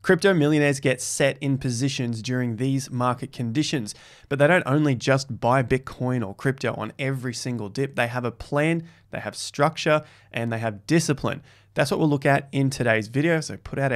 Crypto millionaires get set in positions during these market conditions, but they don't only just buy Bitcoin or crypto on every single dip. They have a plan, they have structure, and they have discipline. That's what we'll look at in today's video. So put out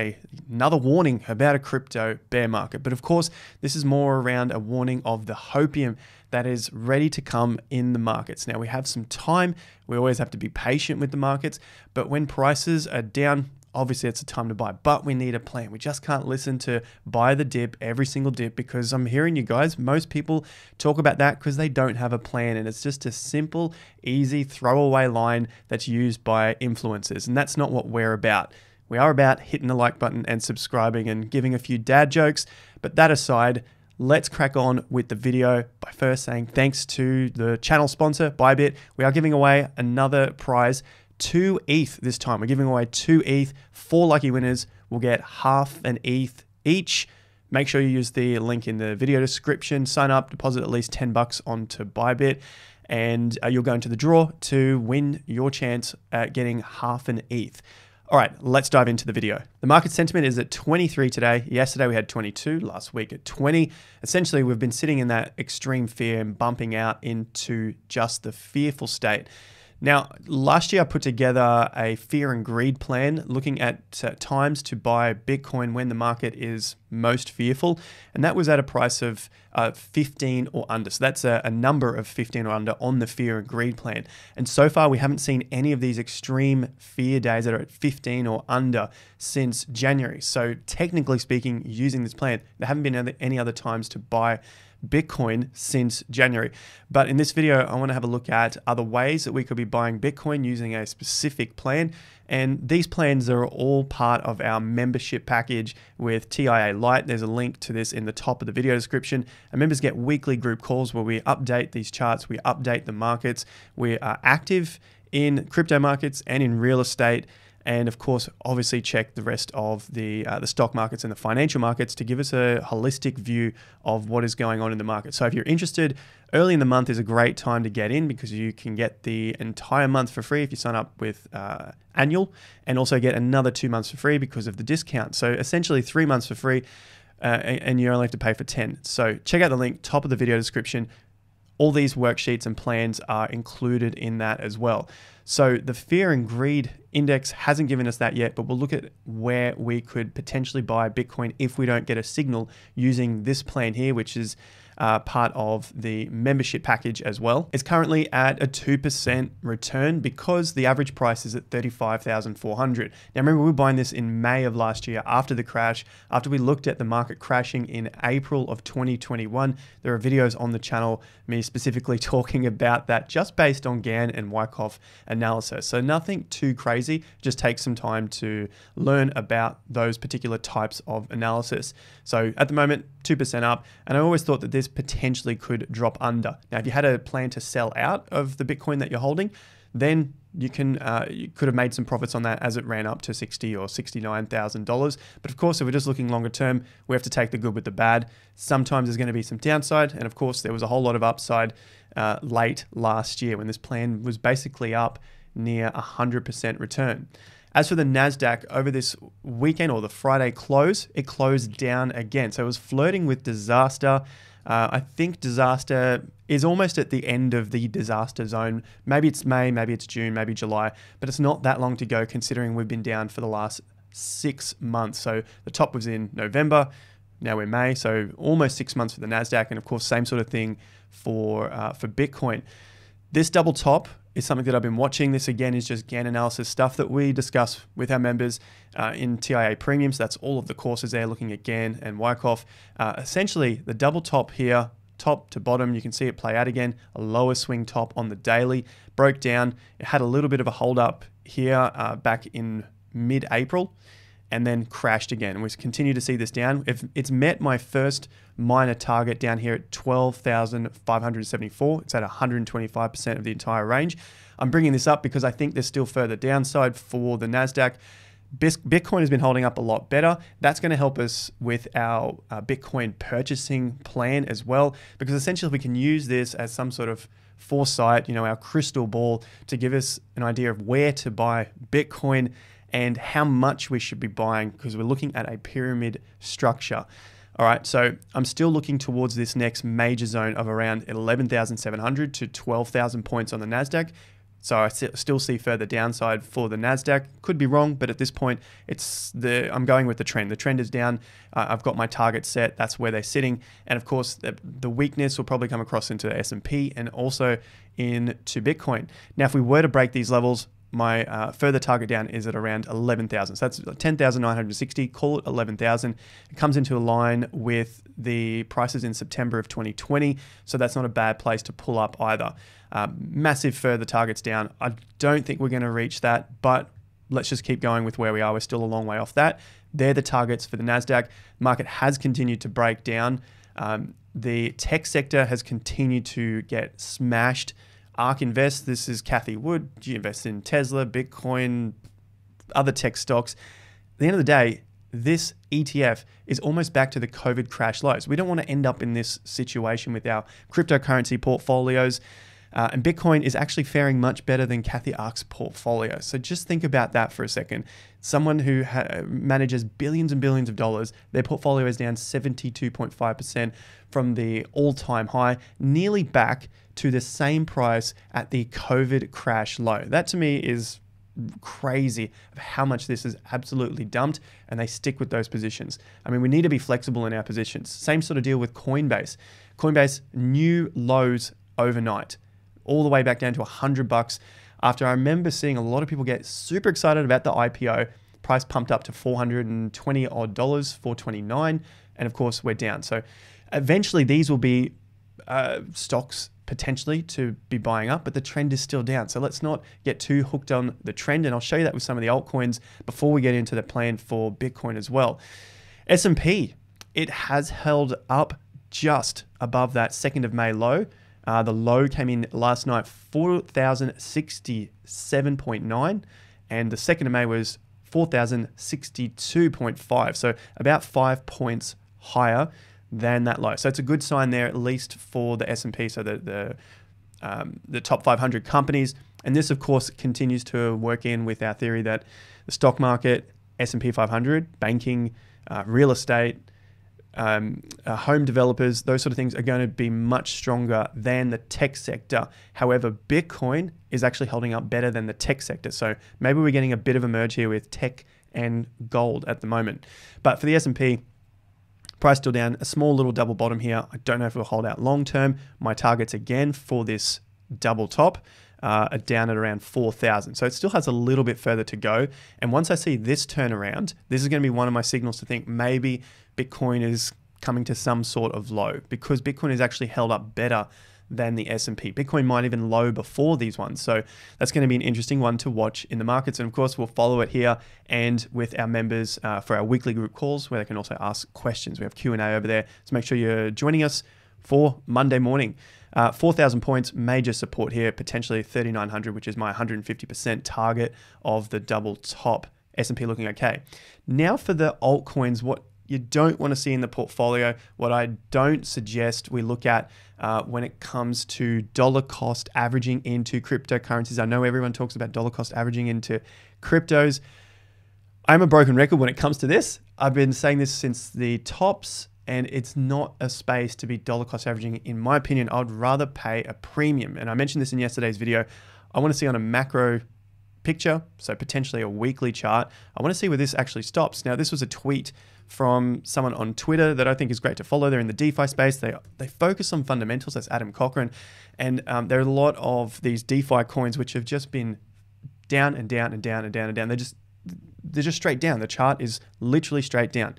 another warning about a crypto bear market. But of course, this is more around a warning of the hopium that is ready to come in the markets. Now we have some time. We always have to be patient with the markets, but when prices are down, obviously it's a time to buy, but we need a plan. We just can't listen to buy the dip, every single dip, because I'm hearing you guys, most people talk about that because they don't have a plan, and it's just a simple, easy throwaway line that's used by influencers, and that's not what we're about. We are about hitting the like button and subscribing and giving a few dad jokes, but that aside, let's crack on with the video by first saying thanks to the channel sponsor, Bybit. We are giving away another prize, 2 ETH this time. We're giving away 2 ETH. 4 lucky winners will get half an ETH each. Make sure you use the link in the video description. Sign up, deposit at least $10 onto Bybit, and you'll go into the draw to win your chance at getting half an ETH. All right, let's dive into the video. The market sentiment is at 23 today. Yesterday we had 22, last week at 20. Essentially, we've been sitting in that extreme fear and bumping out into just the fearful state. Now, last year I put together a fear and greed plan looking at times to buy Bitcoin when the market is most fearful. And that was at a price of 15 or under. So that's a number of 15 or under on the fear and greed plan. And so far we haven't seen any of these extreme fear days that are at 15 or under since January. So technically speaking, using this plan, there haven't been any other times to buy Bitcoin since January. But in this video, I want to have a look at other ways that we could be buying Bitcoin using a specific plan. And these plans are all part of our membership package with TIA Lite. There's a link to this in the top of the video description. And members get weekly group calls where we update these charts, we update the markets. We are active in crypto markets and in real estate. And of course, obviously check the rest of the stock markets and the financial markets to give us a holistic view of what is going on in the market. So if you're interested, early in the month is a great time to get in because you can get the entire month for free if you sign up with annual, and also get another 2 months for free because of the discount. So essentially 3 months for free, and you only have to pay for 10. So check out the link, top of the video description. All these worksheets and plans are included in that as well. So the fear and greed index hasn't given us that yet, but we'll look at where we could potentially buy Bitcoin if we don't get a signal using this plan here, which is part of the membership package as well. It's currently at a 2% return because the average price is at 35,400. Now remember, we were buying this in May of last year after the crash, after we looked at the market crashing in April of 2021. There are videos on the channel, me specifically talking about that just based on Gann and Wyckoff analysis. So nothing too crazy, just take some time to learn about those particular types of analysis. So at the moment, 2% up, and I always thought that this potentially could drop under. Now, if you had a plan to sell out of the Bitcoin that you're holding, then you could have made some profits on that as it ran up to $60,000 or $69,000. But of course, if we're just looking longer term, we have to take the good with the bad. Sometimes there's going to be some downside, and of course, there was a whole lot of upside late last year when this plan was basically up near 100% return. As for the NASDAQ, over this weekend or the Friday close, it closed down again. So it was flirting with disaster. I think disaster is almost at the end of the disaster zone. Maybe it's May, maybe it's June, maybe July, but it's not that long to go considering we've been down for the last 6 months. So the top was in November, now we're May, so almost 6 months for the NASDAQ, and of course, same sort of thing for Bitcoin. This double top is something that I've been watching. This again is just Gann analysis stuff that we discuss with our members in TIA Premium. So that's all of the courses there looking at Gann and Wyckoff. Essentially, the double top here, top to bottom, you can see it play out again. A lower swing top on the daily, broke down. It had a little bit of a hold up here back in mid-April, and then crashed again. And we continue to see this down. If it's met my first minor target down here at 12,574, it's at 125% of the entire range. I'm bringing this up because I think there's still further downside for the NASDAQ. Bitcoin has been holding up a lot better. That's going to help us with our Bitcoin purchasing plan as well, because essentially we can use this as some sort of foresight, our crystal ball, to give us an idea of where to buy Bitcoin and how much we should be buying, because we're looking at a pyramid structure. All right, so I'm still looking towards this next major zone of around 11,700 to 12,000 points on the NASDAQ. So I still see further downside for the NASDAQ. Could be wrong, but at this point, I'm going with the trend. The trend is down. I've got my target set. That's where they're sitting. And of course, the weakness will probably come across into the S&P and also into Bitcoin. Now, if we were to break these levels, my further target down is at around 11,000. So that's 10,960, call it 11,000. It comes into line with the prices in September of 2020. So that's not a bad place to pull up either. Massive further targets down. I don't think we're going to reach that, but let's just keep going with where we are. We're still a long way off that. They're the targets for the NASDAQ. Market has continued to break down. The tech sector has continued to get smashed. ARK Invest, this is Cathie Wood. She invests in Tesla, Bitcoin, other tech stocks. At the end of the day, this ETF is almost back to the COVID crash lows. We don't want to end up in this situation with our cryptocurrency portfolios. And Bitcoin is actually faring much better than Cathie ARK's portfolio. So just think about that for a second. Someone who manages billions and billions of dollars, their portfolio is down 72.5% from the all-time high, nearly back to the same price at the COVID crash low. That to me is crazy of how much this is absolutely dumped, and they stick with those positions. I mean, we need to be flexible in our positions. Same sort of deal with Coinbase. Coinbase, new lows overnight, all the way back down to $100 after I remember seeing a lot of people get super excited about the IPO. Price pumped up to $420 odd, $429, and of course we're down. So eventually these will be stocks potentially to be buying up, but the trend is still down. So let's not get too hooked on the trend, and I'll show you that with some of the altcoins before we get into the plan for Bitcoin as well. S&P, it has held up just above that 2nd of May low. The low came in last night, 4,067.9, and the 2nd of May was 4,062.5, so about 5 points higher than that low. So it's a good sign there, at least for the S&P, so the top 500 companies. And this, of course, continues to work in with our theory that the stock market, S&P 500, banking, real estate, home developers, those sort of things are going to be much stronger than the tech sector. However, Bitcoin is actually holding up better than the tech sector. So maybe we're getting a bit of a merge here with tech and gold at the moment. But for the S&P, price still down, a small little double bottom here. I don't know if it will hold out long term. My targets again for this double top are down at around 4,000. So it still has a little bit further to go. And once I see this turn around, this is going to be one of my signals to think maybe Bitcoin is coming to some sort of low, because Bitcoin is actually held up better than the S&P. Bitcoin might even low before these ones. So that's going to be an interesting one to watch in the markets. And of course, we'll follow it here and with our members for our weekly group calls, where they can also ask questions. We have Q&A over there. So make sure you're joining us for Monday morning. 4,000 points, major support here, potentially 3,900, which is my 150% target of the double top. S&P looking okay. Now for the altcoins, what you don't want to see in the portfolio, what I don't suggest we look at when it comes to dollar cost averaging into cryptocurrencies. I know everyone talks about dollar cost averaging into cryptos. I'm a broken record when it comes to this. I've been saying this since the tops, and it's not a space to be dollar cost averaging. In my opinion, I would rather pay a premium. And I mentioned this in yesterday's video. I want to see on a macro picture, so potentially a weekly chart. I want to see where this actually stops. Now, this was a tweet from someone on Twitter that I think is great to follow. They're in the DeFi space. They focus on fundamentals. That's Adam Cochran. And there are a lot of these DeFi coins which have just been down and down and down and down and down. They're just straight down. The chart is literally straight down.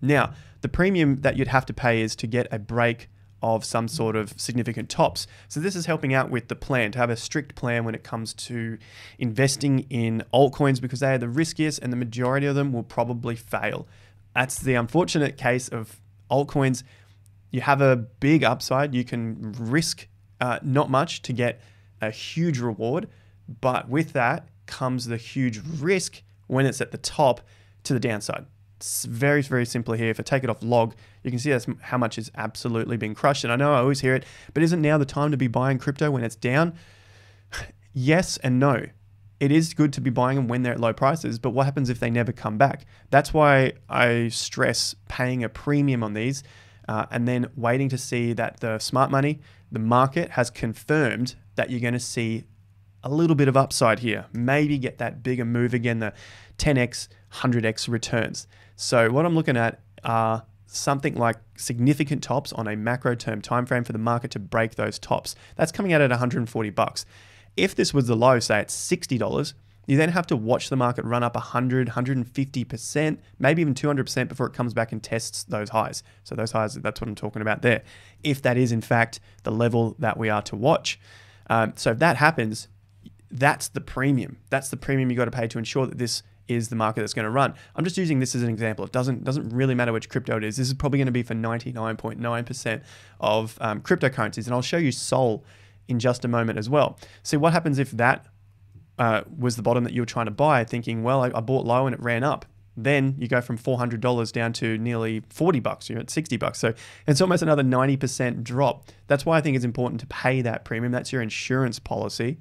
Now, the premium that you'd have to pay is to get a break of some sort of significant tops. So this is helping out with the plan, to have a strict plan when it comes to investing in altcoins, because they are the riskiest and the majority of them will probably fail. That's the unfortunate case of altcoins. You have a big upside. You can risk not much to get a huge reward, but with that comes the huge risk when it's at the top to the downside. It's very, very simple here. If I take it off log, you can see that's how much is absolutely being crushed. And I know I always hear it, but isn't now the time to be buying crypto when it's down? Yes and no. it is good to be buying them when they're at low prices, but what happens if they never come back? That's why I stress paying a premium on these and then waiting to see that the smart money, the market has confirmed that you're going to see a little bit of upside here. Maybe get that bigger move again, the 10x, 100x returns. So what I'm looking at are something like significant tops on a macro term time frame for the market to break those tops. That's coming out at 140 bucks. If this was the low, say at $60, you then have to watch the market run up 100, 150%, maybe even 200% before it comes back and tests those highs. So those highs, that's what I'm talking about there. If that is in fact the level that we are to watch. So if that happens, that's the premium. That's the premium you got to pay to ensure that this is the market that's going to run. I'm just using this as an example. It doesn't really matter which crypto it is. This is probably going to be for 99.9% of cryptocurrencies. And I'll show you Sol in just a moment as well. See what happens if that was the bottom that you were trying to buy, thinking, well, I bought low and it ran up. Then you go from $400 down to nearly 40 bucks. You're at 60 bucks. So it's almost another 90% drop. That's why I think it's important to pay that premium. That's your insurance policy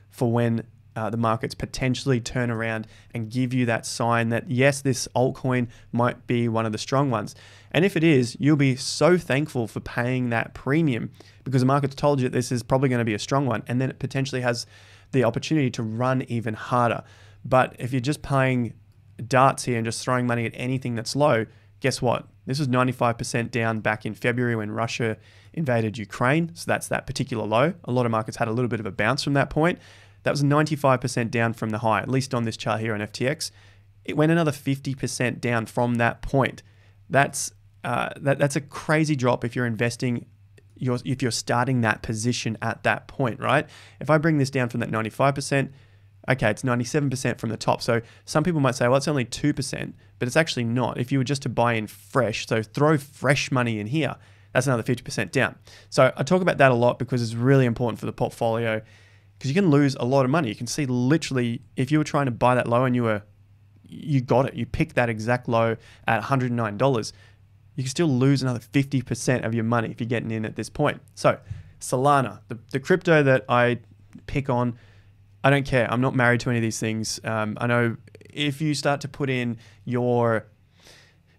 for when the markets potentially turn around and give you that sign that, yes, this altcoin might be one of the strong ones. And if it is, you'll be so thankful for paying that premium because the market's told you that this is probably going to be a strong one. And then it potentially has the opportunity to run even harder. But if you're just playing darts here and just throwing money at anything that's low, guess what? This was 95% down back in February when Russia invaded Ukraine. So that's that particular low. A lot of markets had a little bit of a bounce from that point. That was 95% down from the high, at least on this chart here on FTX. It went another 50% down from that point. That's a crazy drop if you're investing, if you're starting that position at that point, right? If I bring this down from that 95%, okay, it's 97% from the top. So some people might say, well, it's only 2%, but it's actually not. If you were just to buy in fresh, so throw fresh money in here, that's another 50% down. So I talk about that a lot because it's really important for the portfolio because you can lose a lot of money. You can see literally if you were trying to buy that low and you got it, you picked that exact low at $109, you can still lose another 50% of your money if you're getting in at this point. So Solana, the crypto that I pick on, I don't care. I'm not married to any of these things. I know if you start to put in your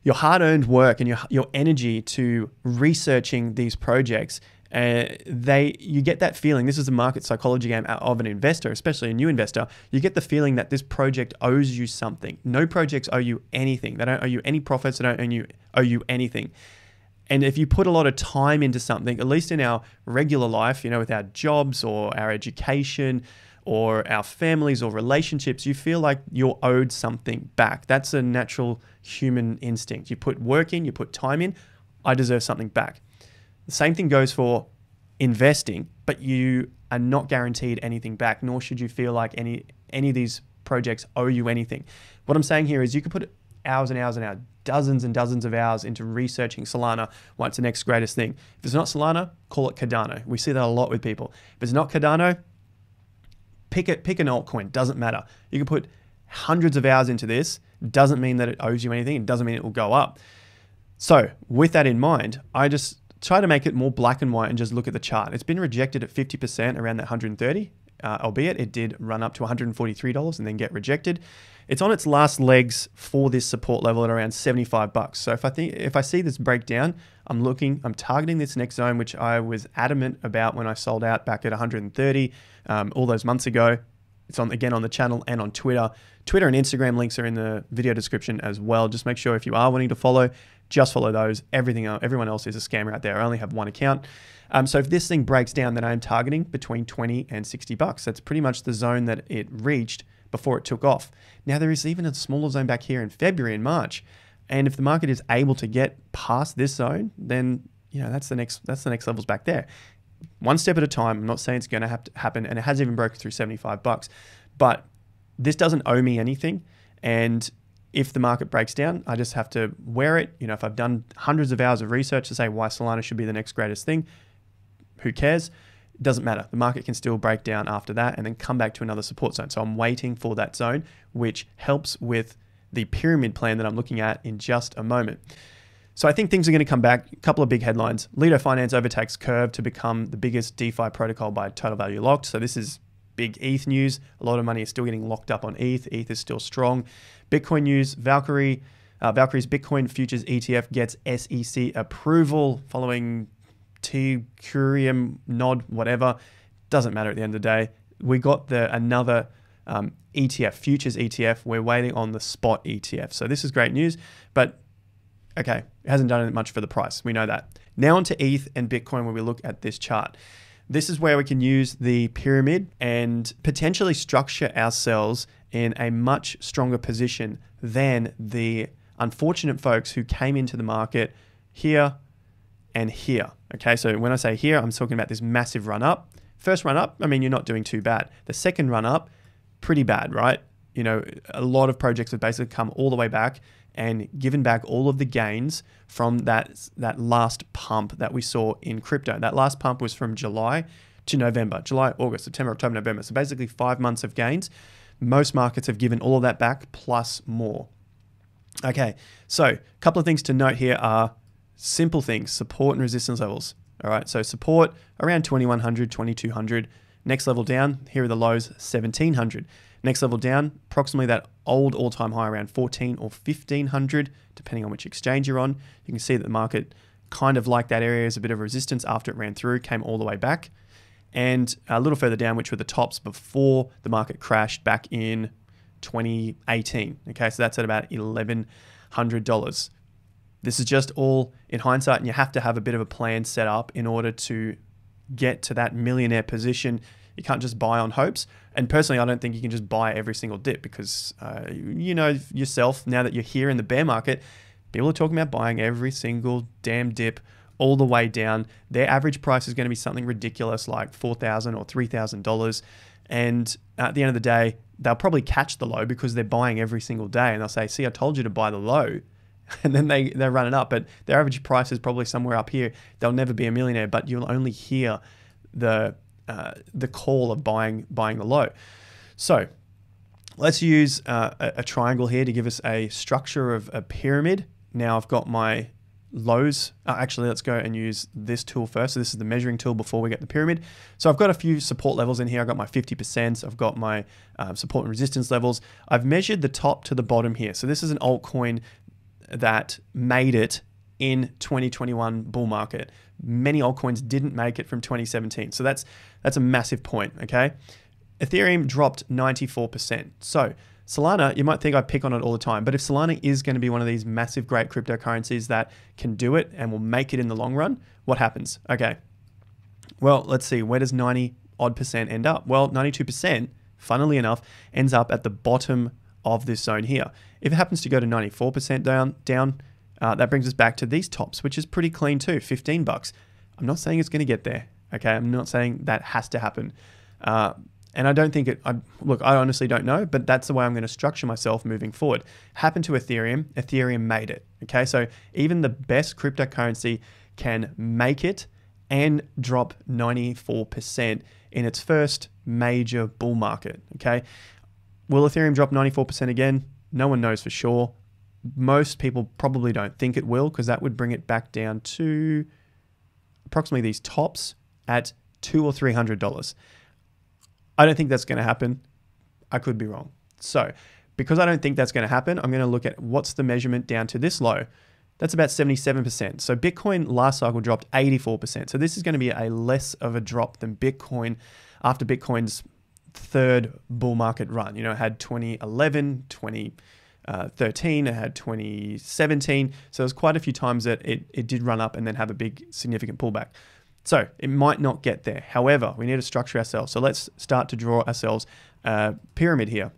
hard-earned work and your energy to researching these projects, you get that feeling. This is a market psychology game of an investor, especially a new investor. You get the feeling that this project owes you something. No projects owe you anything. They don't owe you any profits. They don't owe you anything. And if you put a lot of time into something, at least in our regular life, with our jobs or our education or our families or relationships, you feel like you're owed something back. That's a natural human instinct. You put work in, you put time in, I deserve something back. The same thing goes for investing, but you are not guaranteed anything back, nor should you feel like any of these projects owe you anything. What I'm saying here is you could put hours and hours and hours, dozens and dozens of hours into researching Solana, what's the next greatest thing. If it's not Solana, call it Cardano. We see that a lot with people. If it's not Cardano, pick an altcoin, doesn't matter. You can put hundreds of hours into this, doesn't mean that it owes you anything, it doesn't mean it will go up. So with that in mind, I just try to make it more black and white and just look at the chart. It's been rejected at 50% around that 130, albeit it did run up to $143 and then get rejected. It's on its last legs for this support level at around 75 bucks. So if I see this break down, I'm targeting this next zone, which I was adamant about when I sold out back at 130 all those months ago. It's again on the channel and on Twitter. Twitter and Instagram links are in the video description as well. Just make sure if you are wanting to follow, just follow those. Everyone else is a scammer out there. I only have one account. So if this thing breaks down, then I'm targeting between 20 and 60 bucks. That's pretty much the zone that it reached before it took off. Now there is even a smaller zone back here in February and March. And if the market is able to get past this zone, then that's the next levels back there. One step at a time. I'm not saying it's going to have to happen, and it has even broken through 75 bucks. But this doesn't owe me anything. And if the market breaks down, I just have to wear it. If I've done hundreds of hours of research to say why Solana should be the next greatest thing, who cares? It doesn't matter. The market can still break down after that and then come back to another support zone. So I'm waiting for that zone, which helps with the pyramid plan that I'm looking at in just a moment. So I think things are going to come back. A couple of big headlines. Lido Finance overtakes Curve to become the biggest DeFi protocol by total value locked. So this is big ETH news. A lot of money is still getting locked up on ETH. ETH is still strong. Bitcoin news, Valkyrie's Bitcoin futures ETF gets SEC approval following Ethereum nod, whatever. Doesn't matter at the end of the day. We got another ETF, futures ETF. We're waiting on the spot ETF. So this is great news, but okay, it hasn't done much for the price. We know that. Now onto ETH and Bitcoin when we look at this chart. This is where we can use the pyramid and potentially structure ourselves in a much stronger position than the unfortunate folks who came into the market here and here. Okay, so when I say here, I'm talking about this massive run up. First run up, I mean, you're not doing too bad. The second run up, pretty bad, right? You know, a lot of projects have basically come all the way back and given back all of the gains from that last pump that we saw in crypto. That last pump was from July to November, July, August, September, October, November. So basically 5 months of gains. Most markets have given all of that back plus more. Okay, so a couple of things to note here are simple things, support and resistance levels. All right, so support around 2100, 2200. Next level down, here are the lows, 1700. Next level down, approximately that old all-time high around 14 or 1500, depending on which exchange you're on. You can see that the market kind of like that area as a bit of resistance after it ran through, came all the way back. And a little further down, which were the tops before the market crashed back in 2018. Okay, so that's at about $1,100. This is just all in hindsight, and you have to have a bit of a plan set up in order to get to that millionaire position. You can't just buy on hopes. And personally, I don't think you can just buy every single dip because you know yourself, now that you're here in the bear market, people are talking about buying every single damn dip all the way down. Their average price is going to be something ridiculous like $4,000 or $3,000. And at the end of the day, they'll probably catch the low because they're buying every single day. And they'll say, see, I told you to buy the low. And then they run it up. But their average price is probably somewhere up here. They'll never be a millionaire, but you'll only hear the call of buying the low. So let's use a triangle here to give us a structure of a pyramid. Now I've got my lows. Actually, let's go and use this tool first. So this is the measuring tool before we get the pyramid. So I've got a few support levels in here. I've got my 50%. I've got my support and resistance levels. I've measured the top to the bottom here. So this is an altcoin that made it in 2021 bull market. Many altcoins didn't make it from 2017. So that's a massive point, okay? Ethereum dropped 94%. So Solana, you might think I pick on it all the time, but if Solana is going to be one of these massive, great cryptocurrencies that can do it and will make it in the long run, what happens? Okay, well, let's see. Where does 90% end up? Well, 92%, funnily enough, ends up at the bottom of this zone here. If it happens to go to 94% down, that brings us back to these tops, which is pretty clean too, $15. I'm not saying it's going to get there, okay? I'm not saying that has to happen. And I don't think look, I honestly don't know, but that's the way I'm going to structure myself moving forward. Happened to Ethereum. Ethereum made it, okay? So even the best cryptocurrency can make it and drop 94% in its first major bull market, okay? Will Ethereum drop 94% again? No one knows for sure. Most people probably don't think it will because that would bring it back down to approximately these tops at $200 or $300. I don't think that's going to happen. I could be wrong. So because I don't think that's going to happen, I'm going to look at what's the measurement down to this low. That's about 77%. So Bitcoin last cycle dropped 84%. So this is going to be a less of a drop than Bitcoin after Bitcoin's third bull market run. You know, it had 2011, 2013, it had 2017. So there's quite a few times that it did run up and then have a big significant pullback. So it might not get there. However, we need to structure ourselves. So let's start to draw ourselves a pyramid here.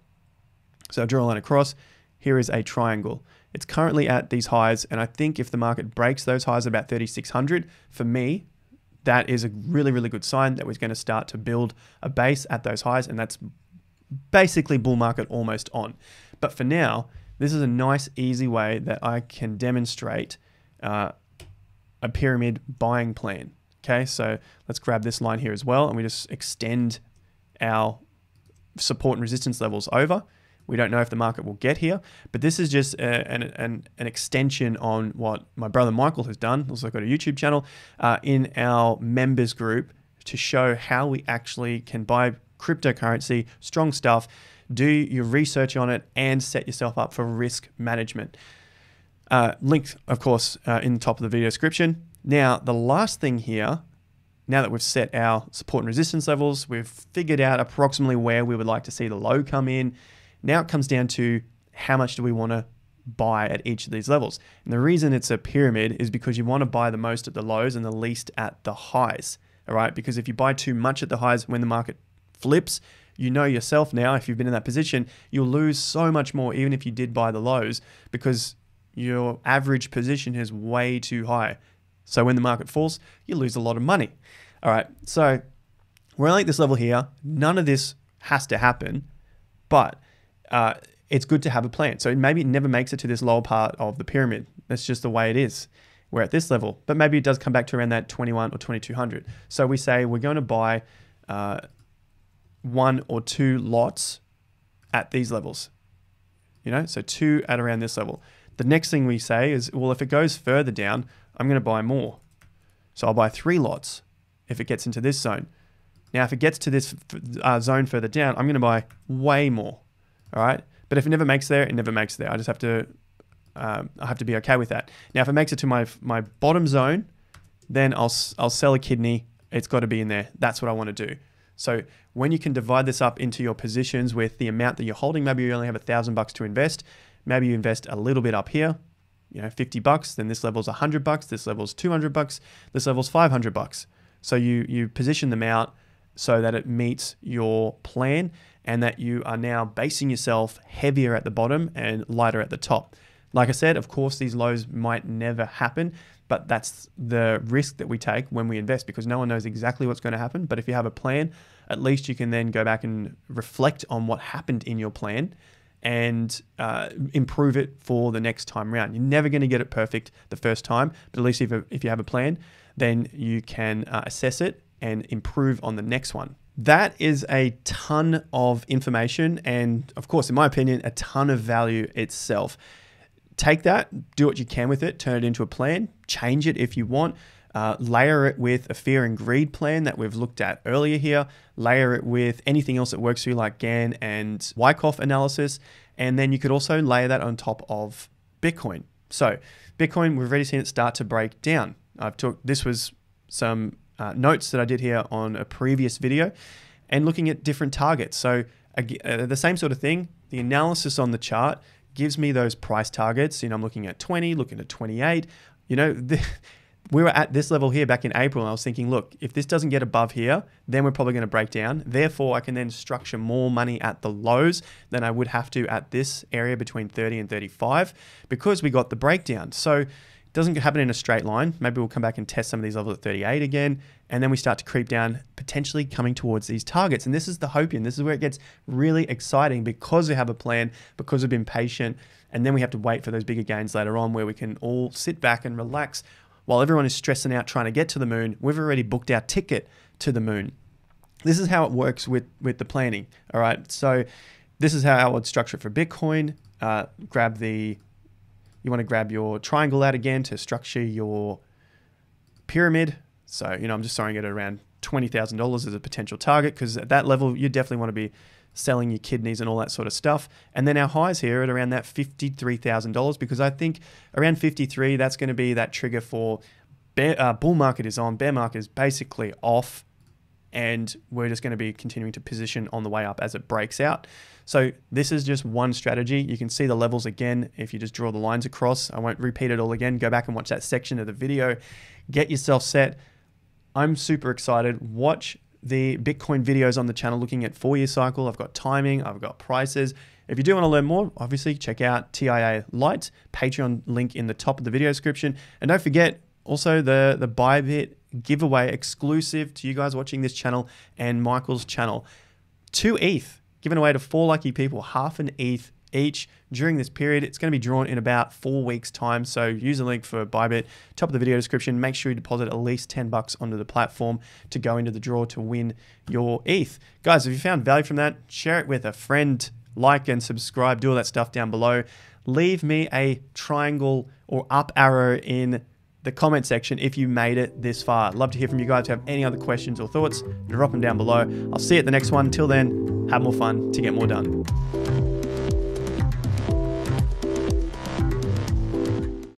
So I'll draw a line across. Here is a triangle. It's currently at these highs. And I think if the market breaks those highs at about 3,600, for me, that is a really, really good sign that we're going to start to build a base at those highs. And that's basically bull market almost on. But for now, this is a nice, easy way that I can demonstrate a pyramid buying plan. Okay, so let's grab this line here as well, and we just extend our support and resistance levels over. We don't know if the market will get here, but this is just an extension on what my brother Michael has done. Also got a YouTube channel in our members group to show how we actually can buy cryptocurrency, strong stuff. Do your research on it and set yourself up for risk management. Link, of course, in the top of the video description. Now, the last thing here, now that we've set our support and resistance levels, we've figured out approximately where we would like to see the low come in. Now it comes down to how much do we want to buy at each of these levels. And the reason it's a pyramid is because you want to buy the most at the lows and the least at the highs. All right, because if you buy too much at the highs when the market flips, you know yourself now, if you've been in that position, you'll lose so much more even if you did buy the lows because your average position is way too high. So when the market falls, you lose a lot of money. All right, so we're only at this level here. None of this has to happen, but it's good to have a plan. So maybe it never makes it to this lower part of the pyramid. That's just the way it is. We're at this level, but maybe it does come back to around that 21 or 2200. So we say we're going to buy 1 or 2 lots at these levels, so 2 at around this level. The next thing we say is, well, if it goes further down, I'm going to buy more. So I'll buy 3 lots if it gets into this zone. Now, if it gets to this zone further down, I'm going to buy way more. All right. But if it never makes there, it never makes there. I just have to, I have to be okay with that. Now, if it makes it to my bottom zone, then I'll sell a kidney. It's got to be in there. That's what I want to do. So when you can divide this up into your positions with the amount that you're holding, maybe you only have $1,000 to invest. Maybe you invest a little bit up here, $50. Then this level's $100. This level's $200. This level's $500. So you position them out so that it meets your plan and that you are now basing yourself heavier at the bottom and lighter at the top. Like I said, of course, these lows might never happen, but that's the risk that we take when we invest because no one knows exactly what's going to happen. But if you have a plan, at least you can then go back and reflect on what happened in your plan and improve it for the next time around. You're never going to get it perfect the first time, but at least if you have a plan, then you can assess it and improve on the next one. That is a ton of information and, of course, in my opinion, a ton of value itself. Take that, do what you can with it, turn it into a plan, change it if you want, layer it with a fear and greed plan that we've looked at earlier here, layer it with anything else that works for you like Gann and Wyckoff analysis, and then you could also layer that on top of Bitcoin. So Bitcoin, we've already seen it start to break down. This was some notes that I did here on a previous video and looking at different targets. So the same sort of thing, the analysis on the chart gives me those price targets. I'm looking at 20, looking at 28. We were at this level here back in April, and I was thinking, look, if this doesn't get above here, then we're probably going to break down. Therefore, I can then structure more money at the lows than I would have to at this area between 30 and 35 because we got the breakdown. So it doesn't happen in a straight line. Maybe we'll come back and test some of these levels at 38 again, and then we start to creep down, potentially coming towards these targets. And this is the Hopium. This is where it gets really exciting because we have a plan, because we've been patient, and then we have to wait for those bigger gains later on where we can all sit back and relax. While everyone is stressing out trying to get to the moon, we've already booked our ticket to the moon. This is how it works with the planning. All right. So this is how I would structure it for Bitcoin. You want to grab your triangle out again to structure your pyramid. So, I'm just throwing it at around $20,000 as a potential target because at that level, you definitely want to be selling your kidneys and all that sort of stuff. And then our highs here at around that $53,000 because I think around 53, that's going to be that trigger for bull market is on, bear market is basically off, and we're just going to be continuing to position on the way up as it breaks out. So this is just one strategy. You can see the levels again if you just draw the lines across. I won't repeat it all again. Go back and watch that section of the video. Get yourself set. I'm super excited. Watch the Bitcoin videos on the channel looking at 4-year cycle. I've got timing, I've got prices. If you do want to learn more, obviously check out TIA Lite, Patreon link in the top of the video description. And don't forget also the Bybit giveaway exclusive to you guys watching this channel and Michael's channel. 2 ETH given away to 4 lucky people, half an ETH each during this period. It's going to be drawn in about 4 weeks time. So use the link for Bybit, top of the video description. Make sure you deposit at least $10 onto the platform to go into the draw to win your ETH. Guys, if you found value from that, share it with a friend, like and subscribe, do all that stuff down below. Leave me a triangle or up arrow in the comment section if you made it this far. I'd love to hear from you guys. If you have any other questions or thoughts, drop them down below. I'll see you at the next one. Till then, have more fun to get more done.